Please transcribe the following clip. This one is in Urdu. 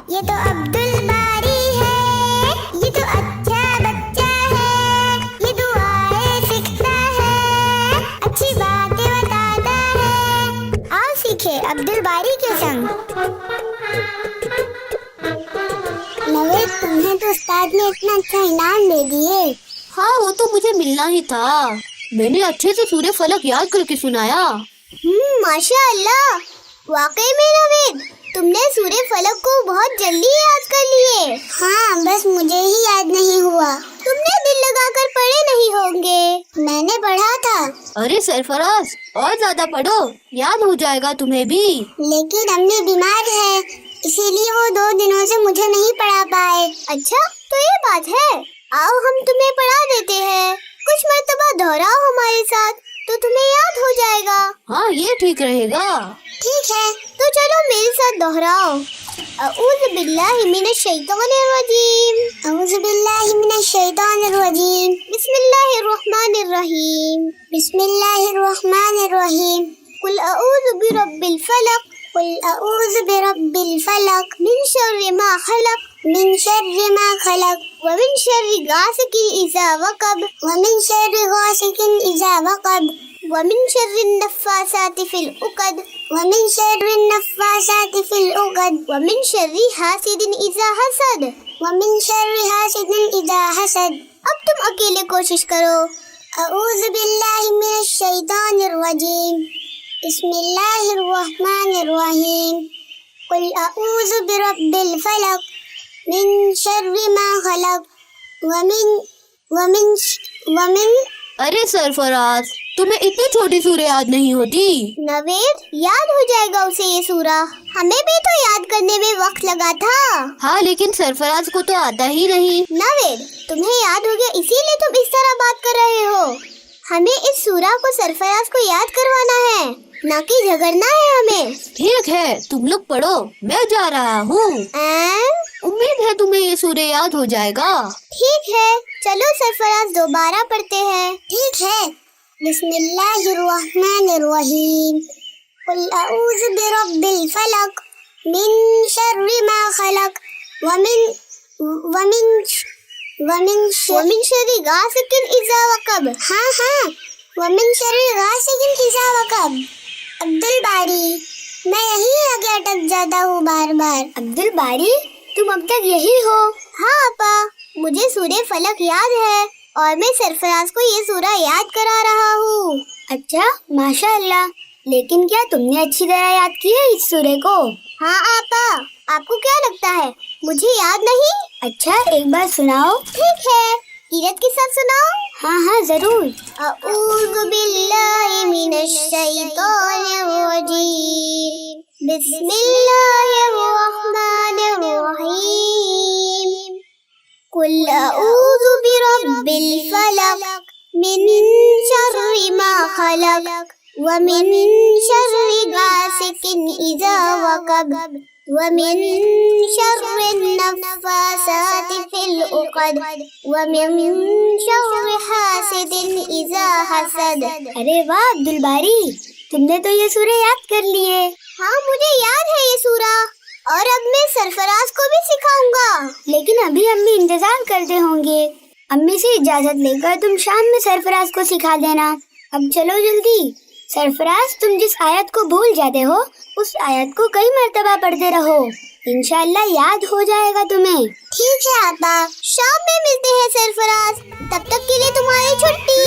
یہ تو عبدل باری ہے، یہ تو اچھا بچہ ہے، یہ دعائیں سیکھتا ہے، اچھی باتیں بتاتا ہے۔ آؤ سیکھے عبدل باری کے سنگ۔ نوید، تمہیں تو استاد نے اتنا اچھا انعام دے دیے۔ ہاں وہ تو مجھے ملنا ہی تھا، میں نے اچھے سے سورہ فلق یاد کر کے سنایا۔ ماشاء اللہ، واقعی میں نوید تم نے سورہ فلق کو بہت جلدی یاد کر لیے۔ ہاں، بس مجھے ہی یاد نہیں ہوا۔ تم نے دل لگا کر پڑھے نہیں ہوں گے، میں نے پڑھا تھا۔ ارے سرفراز، اور زیادہ پڑھو، یاد ہو جائے گا تمہیں بھی۔ لیکن امی بیمار ہے، اسی لیے وہ 2 دنوں سے مجھے نہیں پڑھا پائے۔ اچھا، تو یہ بات ہے، آؤ ہم تمہیں پڑھا دیتے ہیں، کچھ مرتبہ دہراؤ ہمارے ساتھ تو تمہیں یاد ہو جائے گا۔ ہاں یہ ٹھیک رہے گا۔ ٹھیک ہے، تو چلو میرے ساتھ دہراؤ۔ اعوذ باللہ من الشیطان الرجیم، اعوذ باللہ من الشیطان الرجیم، بسم اللہ الرحمن الرحیم، بسم اللہ الرحمن الرحیم، قل اعوذ برب الفلق، قل اعوذ برب الفلق، من شر ما خلق، من شر ما خلق، ومن شر غاسق اذا وقب، ومن شر غاسق اذا وقب، ومن شر النفاثات في العقد، ومن شر النفاثات في العقد، ومن شر حاسد اذا حسد، ومن شر حاسد اذا حسد۔ اب تم اکیلے کوشش کرو۔ اعوذ باللہ من الشیطان الرجیم، بسم اللہ الرحمن الرحیم، قل اعوذ برب الفلق، من شر ما خلق، ومن ارے سرفراز، تمہیں اتنی چھوٹی سورہ یاد نہیں ہوتی؟ نوید، یاد ہو جائے گا اسے یہ سورہ، ہمیں بھی تو یاد کرنے میں وقت لگا تھا۔ ہاں لیکن سرفراز کو تو آتا ہی نہیں۔ نوید، تمہیں یاد ہو گیا اسی لیے تم اس طرح بات کر رہے ہو۔ ہمیں اس سورہ کو سرفراز کو یاد کروانا ہے، نہ کہ جھگڑنا ہے ہمیں۔ ٹھیک ہے، تم لوگ پڑھو، میں جا رہا ہوں۔ امید ہے تمہیں یہ سورہ یاد ہو جائے گا۔ ٹھیک ہے، چلو سرفراز دوبارہ پڑھتے ہیں۔ ٹھیک ہے، بسم اللہ الرحمن الرحیم، قل اعوذ برب الفلق، من شر ما خلق، ومن شر غاسق اذا وقب۔ ہاں، ومن شر غاسق اذا وقب۔ عبدل باری، میں یہی آگے اٹک جاتا ہوں بار بار۔ عبدل باری، تم اب تک یہی ہو؟ ہاں اپا، مجھے سورہ فلق یاد ہے اور میں سرفراز کو یہ سورہ یاد کرا رہا ہوں۔ اچھا، ماشاء اللہ، لیکن کیا تم نے اچھی طرح یاد کی ہے اس سورہ کو؟ ہاں آپا، آپ کو کیا لگتا ہے مجھے یاد نہیں؟ اچھا، ایک بار سناؤ۔ ٹھیک ہے، قرأت کے ساتھ سناؤ۔ ہاں ضرور۔ اعوذ باللہ من الشیطان الرجیم، بسم اللہ الرحمن الرحیم، قل اعوذ برب الفلق، من شر ما خلق، ومن شر غاسق اذا وقب، ومن شر النفاثات في العقد، ومن شر حاسد اذا حسد۔ ارے واہ عبدل باری، تم نے تو یہ سورہ یاد کر لیے۔ ہاں مجھے یاد ہے یہ سورہ، اور اب میں سرفراز کو بھی سکھاؤں گا۔ لیکن ابھی امی انتظار کرتے ہوں گے، امی سے اجازت لے کر تم شام میں سرفراز کو سکھا دینا۔ اب چلو جلدی۔ سرفراز، تم جس آیت کو بھول جاتے ہو اس آیت کو کئی مرتبہ پڑھتے رہو، انشاءاللہ یاد ہو جائے گا تمہیں۔ ٹھیک ہے آپا، شام میں ملتے ہیں سرفراز، تب تک کے لیے تمہاری چھٹی۔